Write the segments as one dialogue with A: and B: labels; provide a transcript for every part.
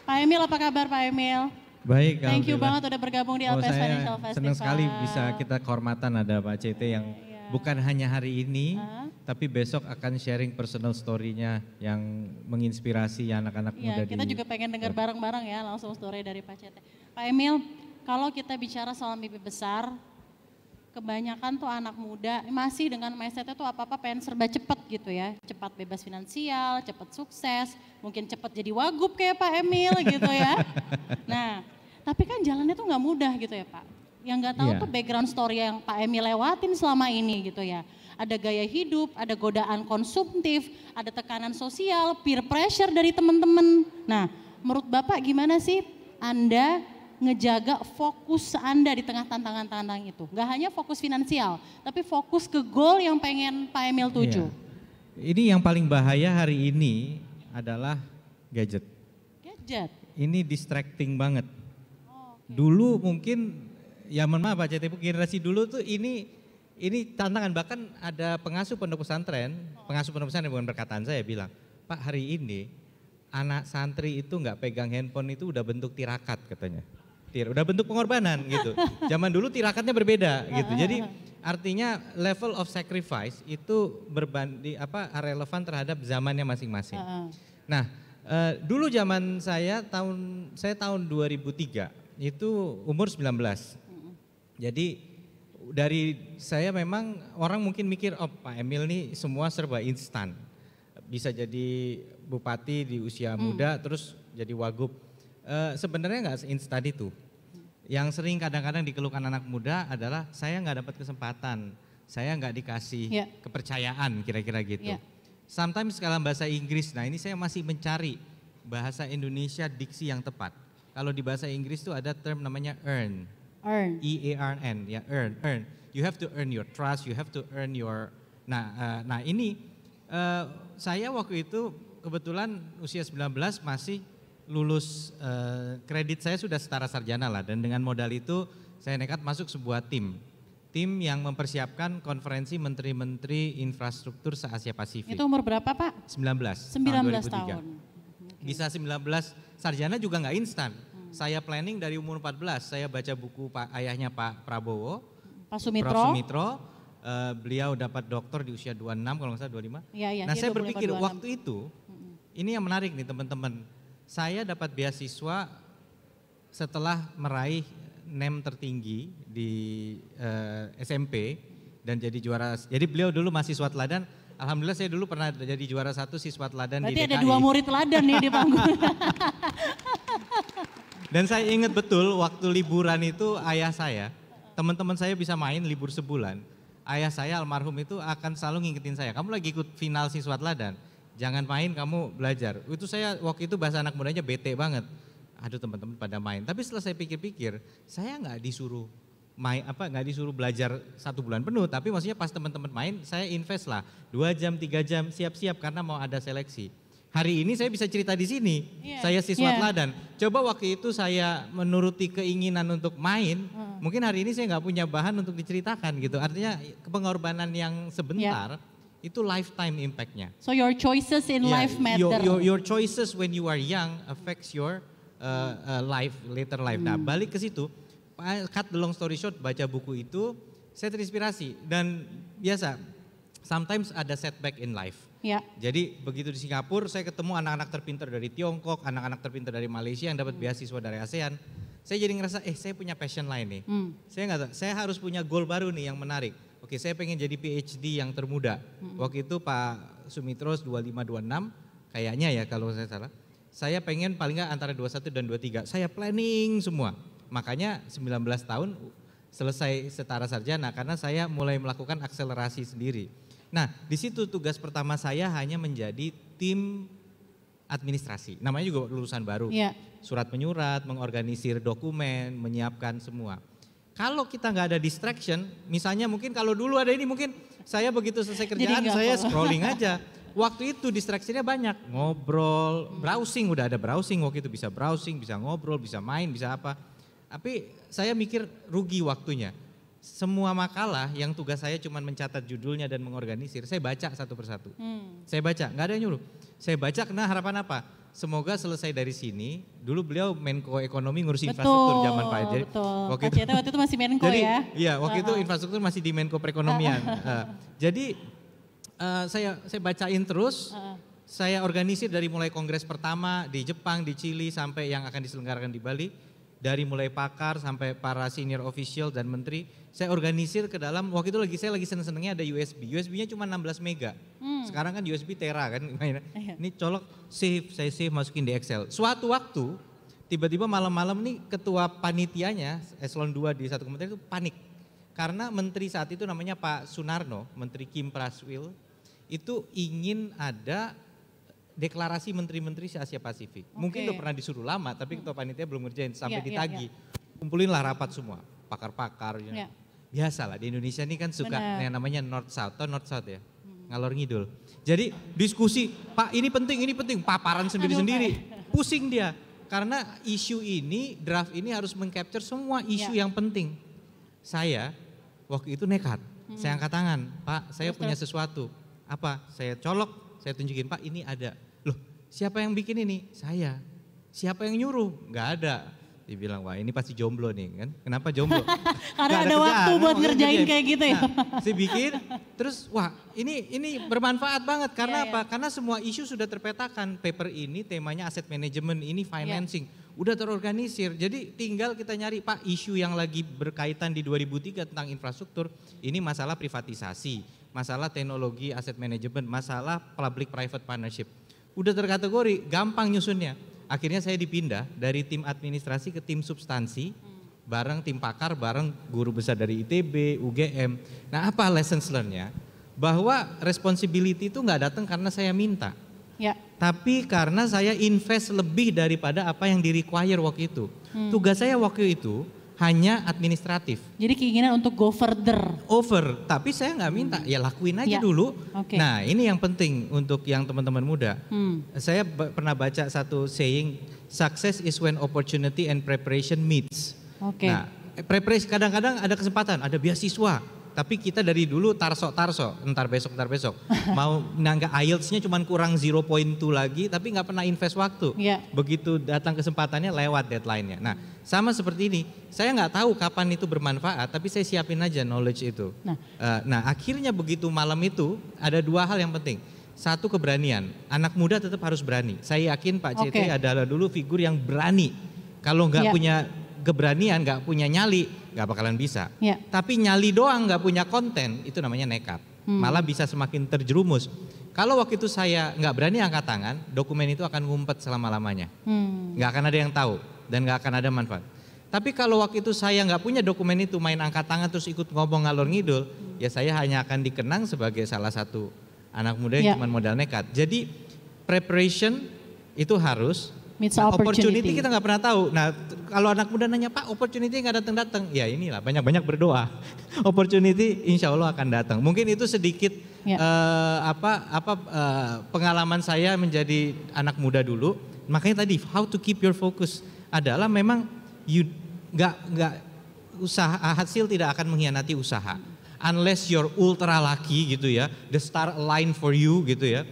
A: Pak Emil, apa kabar Pak Emil?
B: Baik,
A: Thank you banget udah bergabung di LPS Financial Festival.
B: Senang sekali bisa kita kehormatan ada Pak CT yang bukan hanya hari ini, tapi besok akan sharing personal story-nya yang menginspirasi anak-anak muda.
A: Kita juga pengen dengar bareng-bareng ya langsung story dari Pak CT. Pak Emil, kalau kita bicara soal mimpi besar, kebanyakan tuh anak muda masih dengan mindset-nya tuh apa-apa pengen serba cepat gitu ya. Cepat bebas finansial, cepat sukses, mungkin cepat jadi wagub kayak Pak Emil gitu ya. Nah, tapi kan jalannya tuh nggak mudah gitu ya Pak. Yang nggak tahu tuh background story yang Pak Emil lewatin selama ini gitu ya. Ada gaya hidup, ada godaan konsumtif, ada tekanan sosial, peer pressure dari teman-teman. Nah, menurut Bapak gimana sih Anda ngejaga fokus Anda di tengah tantangan-tantangan itu? Gak hanya fokus finansial, tapi fokus ke goal yang pengen Pak Emil tuju.
B: Ini yang paling bahaya hari ini adalah gadget.
A: Gadget?
B: Ini distracting banget. Dulu mungkin, ya mohon maaf Pak CT, generasi dulu tuh ini tantangan. Bahkan ada pengasuh pondok pesantren bukan perkataan saya bilang, Pak hari ini anak santri itu nggak pegang handphone itu udah bentuk tirakat katanya. Udah bentuk pengorbanan gitu. Zaman dulu tirakatnya berbeda gitu. Jadi artinya level of sacrifice itu relevan terhadap zamannya masing-masing. Nah, dulu zaman saya tahun 2003 itu umur 19. Jadi dari saya memang orang mungkin mikir, oh Pak Emil nih semua serba instan. Bisa jadi bupati di usia muda terus jadi wagub. Sebenarnya nggak seinstan itu. Yang sering kadang-kadang dikeluhkan anak muda adalah saya nggak dapat kesempatan, saya nggak dikasih kepercayaan kira-kira gitu. Sometimes dalam bahasa Inggris, nah ini saya masih mencari bahasa Indonesia diksi yang tepat. Kalau di bahasa Inggris tuh ada term namanya earn. E-A-R-N, ya earn. You have to earn your trust, you have to earn your. Nah ini saya waktu itu kebetulan usia 19 masih lulus, kredit saya sudah setara sarjana lah, dan dengan modal itu saya nekat masuk sebuah tim yang mempersiapkan konferensi menteri-menteri infrastruktur se-Asia Pasifik.
A: Itu umur berapa Pak?
B: 19
A: tahun.
B: Bisa 19 sarjana juga nggak instan. Saya planning dari umur 14, saya baca buku ayahnya Pak Prabowo,
A: Pak Sumitro.
B: Prof. Sumitro, beliau dapat doktor di usia 26 kalau nggak salah 25. Nah saya berpikir waktu itu, ini yang menarik nih teman-teman, saya dapat beasiswa setelah meraih NEM tertinggi di SMP dan jadi juara, jadi beliau dulu mahasiswa teladan. Alhamdulillah saya dulu pernah jadi juara 1 siswa teladan di DKI.
A: Berarti ada 2 murid teladan nih di panggung.
B: Dan saya ingat betul waktu liburan itu ayah saya, teman-teman saya bisa main libur sebulan. Ayah saya almarhum itu akan selalu ngingetin saya, kamu lagi ikut final siswa teladan, jangan main, kamu belajar. Itu saya waktu itu bahasa anak mudanya bete banget. Aduh teman-teman pada main. Tapi setelah saya pikir-pikir, saya nggak disuruh belajar 1 bulan penuh, tapi maksudnya pas teman-teman main saya invest lah 2 jam 3 jam siap-siap karena mau ada seleksi. Hari ini saya bisa cerita di sini, saya siswa teladan. Coba waktu itu saya menuruti keinginan untuk main, mungkin hari ini saya nggak punya bahan untuk diceritakan gitu. Artinya pengorbanan yang sebentar itu lifetime impactnya.
A: So your choices in life matter.
B: Your choices when you are young affects your later life. Nah balik ke situ. Cut the long story short, baca buku itu saya terinspirasi dan biasa sometimes ada setback in life. Jadi begitu di Singapura saya ketemu anak-anak terpintar dari Tiongkok, anak-anak terpintar dari Malaysia yang dapat beasiswa dari ASEAN. Saya jadi ngerasa saya punya passion lain nih. Saya harus punya goal baru nih yang menarik. Oke, saya pengen jadi PhD yang termuda. Waktu itu Pak Sumitro 25-26 kayaknya ya kalau saya salah. Saya pengen paling nggak antara 21 dan 23. Saya planning semua. Makanya 19 tahun selesai setara sarjana karena saya mulai melakukan akselerasi sendiri. Nah di situ tugas pertama saya hanya menjadi tim administrasi. Namanya juga lulusan baru. Surat menyurat, mengorganisir dokumen, menyiapkan semua. Kalau kita nggak ada distraction, misalnya mungkin kalau dulu ada ini mungkin saya begitu selesai kerjaan saya scrolling aja. Waktu itu distraksinya banyak, ngobrol, browsing, udah ada browsing waktu itu, bisa browsing, bisa ngobrol, bisa main, bisa apa. Tapi saya mikir rugi waktunya. Semua makalah yang tugas saya cuma mencatat judulnya dan mengorganisir, saya baca satu persatu. Saya baca, nggak ada yang nyuruh. Saya baca karena harapan apa? semoga selesai dari sini. Dulu beliau Menko Ekonomi ngurusi infrastruktur zaman Pak Edi.
A: Betul,
B: Waktu
A: Pak Cete waktu itu masih Menko
B: jadi,
A: ya.
B: Iya, waktu itu infrastruktur masih di Menko Perekonomian. Jadi saya bacain terus, saya organisir dari mulai kongres pertama di Jepang, di Chili, sampai yang akan diselenggarakan di Bali. Dari mulai pakar sampai para senior official dan menteri, saya organisir ke dalam, waktu itu saya lagi seneng-senengnya ada USB. USB-nya cuma 16 mega. Sekarang kan USB tera kan. Ini colok, saya save masukin di Excel. Suatu waktu, tiba-tiba malam-malam nih ketua panitianya, eselon 2 di satu kementerian itu panik. Karena menteri saat itu namanya Pak Sunarno, Menteri Kim Praswil, itu ingin ada deklarasi menteri-menteri se-Asia Pasifik. Mungkin udah pernah disuruh lama, tapi ketua panitia belum ngerjain sampai ditagi. Kumpulinlah rapat semua, pakar-pakar. Biasalah di Indonesia ini kan suka yang namanya North South, atau North South ya, ngalor ngidul. Jadi diskusi, Pak ini penting, paparan sendiri-sendiri, pusing dia. Karena isu ini, draft ini harus mengcapture semua isu yang penting. Saya waktu itu nekat, saya angkat tangan, Pak saya punya sesuatu. Apa? Saya colok, saya tunjukin, Pak ini ada. Loh siapa yang bikin ini? Saya. Siapa yang nyuruh? Nggak ada. Dibilang, wah ini pasti jomblo nih kan. Kenapa jomblo?
A: Karena ada waktu buat ngerjain kayak gitu ya.
B: Nah, saya bikin, terus wah ini bermanfaat banget. Karena apa? Karena semua isu sudah terpetakan. Paper ini temanya aset manajemen, ini financing. Udah terorganisir, jadi tinggal kita nyari, Pak isu yang lagi berkaitan di 2003 tentang infrastruktur, ini masalah privatisasi, masalah teknologi aset manajemen, masalah public private partnership. Udah terkategori, gampang nyusunnya. Akhirnya saya dipindah dari tim administrasi ke tim substansi, bareng tim pakar, bareng guru besar dari ITB, UGM. Nah apa lessons learn-nya? Bahwa responsibility itu nggak datang karena saya minta. Tapi karena saya invest lebih daripada apa yang di-require waktu itu. Tugas saya waktu itu hanya administratif.
A: Jadi keinginan untuk go further.
B: Tapi saya nggak minta, ya lakuin aja dulu. Nah ini yang penting untuk yang teman-teman muda. Saya pernah baca satu saying, success is when opportunity and preparation meets. Nah, preparation kadang-kadang ada kesempatan, ada beasiswa. Tapi kita dari dulu tarso, entar besok. Mau nangga IELTS-nya cuma kurang 0.2 lagi, tapi nggak pernah invest waktu. Begitu datang kesempatannya lewat deadline-nya. Nah sama seperti ini, saya nggak tahu kapan itu bermanfaat, tapi saya siapin aja knowledge itu. Nah akhirnya begitu malam itu ada dua hal yang penting. Satu keberanian, anak muda tetap harus berani. Saya yakin Pak CT adalah dulu figur yang berani. Kalau nggak punya keberanian, nggak punya nyali, nggak bakalan bisa. Tapi nyali doang nggak punya konten, itu namanya nekat. Malah bisa semakin terjerumus. Kalau waktu itu saya nggak berani angkat tangan, dokumen itu akan ngumpet selama-lamanya. Nggak akan ada yang tahu dan nggak akan ada manfaat. Tapi kalau waktu itu saya nggak punya dokumen itu, main angkat tangan terus ikut ngomong ngalor ngidul, ya saya hanya akan dikenang sebagai salah satu anak muda yang cuma modal nekat. Jadi preparation itu harus. Nah, opportunity kita nggak pernah tahu. Nah kalau anak muda nanya, Pak opportunity nggak datang, ya inilah banyak-banyak berdoa. Opportunity insya Allah akan datang. Mungkin itu sedikit pengalaman saya menjadi anak muda dulu. Makanya tadi how to keep your focus adalah memang nggak usaha, hasil tidak akan mengkhianati usaha. Unless you're ultra lucky gitu ya, the star align for you gitu ya.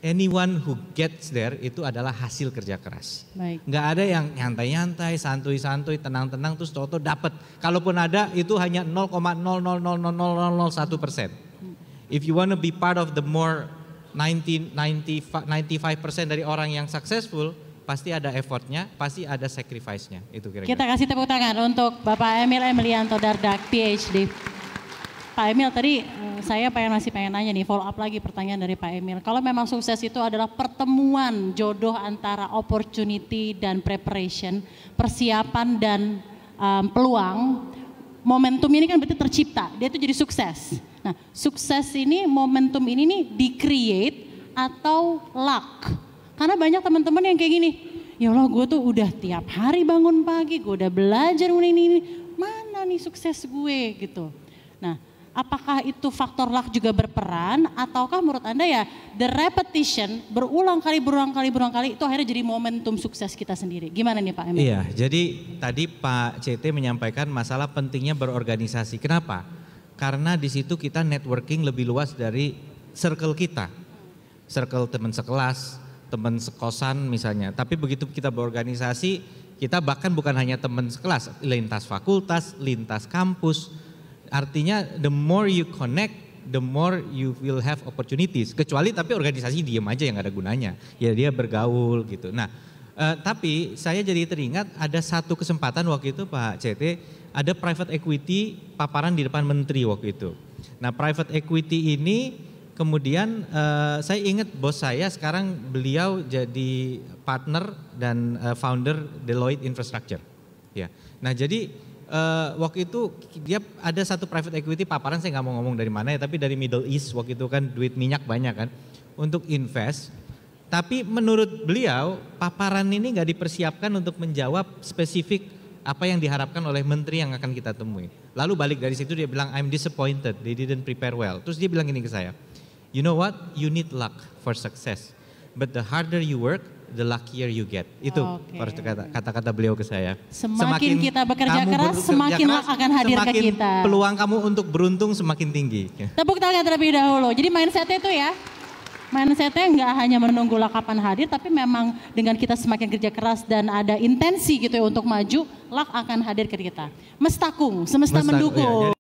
B: Anyone who gets there itu adalah hasil kerja keras. Nggak ada yang nyantai-nyantai, santuy-santuy, tenang-tenang terus toto dapat. Kalaupun ada itu hanya 0,0000001%. If you want to be part of the more 95% dari orang yang successful, pasti ada effortnya, pasti ada sacrifice-nya. Itu kira-kira.
A: Kita kasih tepuk tangan untuk Bapak Emil Emilianto Dardak, PhD. Pak Emil tadi saya masih pengen nanya nih, follow up lagi pertanyaan dari Pak Emil. Kalau memang sukses itu adalah pertemuan jodoh antara opportunity dan preparation, persiapan dan peluang, momentum ini kan berarti tercipta, dia itu jadi sukses. Nah sukses ini, momentum ini nih di-create atau luck? Karena banyak teman-teman yang kayak gini, ya Allah gue tuh udah tiap hari bangun pagi, gue udah belajar ini, mana nih sukses gue gitu. Nah apakah itu faktor luck juga berperan ataukah menurut Anda ya the repetition berulang kali itu akhirnya jadi momentum sukses kita sendiri. Gimana nih Pak Emil?
B: Iya, jadi tadi Pak CT menyampaikan masalah pentingnya berorganisasi. Kenapa? Karena di situ kita networking lebih luas dari circle kita. Circle teman sekelas, teman sekosan misalnya. Tapi begitu kita berorganisasi, kita bahkan bukan hanya teman sekelas, lintas fakultas, lintas kampus. Artinya the more you connect, the more you will have opportunities. Kecuali tapi organisasi diem aja yang gak ada gunanya. Ya dia bergaul gitu. Nah tapi saya jadi teringat ada satu kesempatan waktu itu Pak CT, ada private equity paparan di depan menteri waktu itu. Nah private equity ini kemudian saya ingat bos saya sekarang beliau jadi partner dan founder Deloitte Infrastructure. Ya. Nah jadi waktu itu dia ada satu private equity paparan, saya nggak mau ngomong dari mana ya, tapi dari Middle East waktu itu kan duit minyak banyak kan untuk invest. Tapi menurut beliau paparan ini nggak dipersiapkan untuk menjawab spesifik apa yang diharapkan oleh menteri yang akan kita temui. Lalu balik dari situ dia bilang I'm disappointed, they didn't prepare well. Terus dia bilang gini ke saya, you know what, you need luck for success, but the harder you work, the luckier you get. Itu kata-kata beliau ke saya.
A: Semakin kita bekerja keras, semakin luck akan hadir ke kita.
B: Peluang kamu untuk beruntung semakin tinggi.
A: Tepuk tangan terlebih dahulu. Jadi mindsetnya itu ya, mindsetnya nggak hanya menunggu luck kapan hadir, tapi memang dengan kita semakin kerja keras dan ada intensi gitu ya untuk maju, luck akan hadir ke kita. Mestakung, semesta mendukung.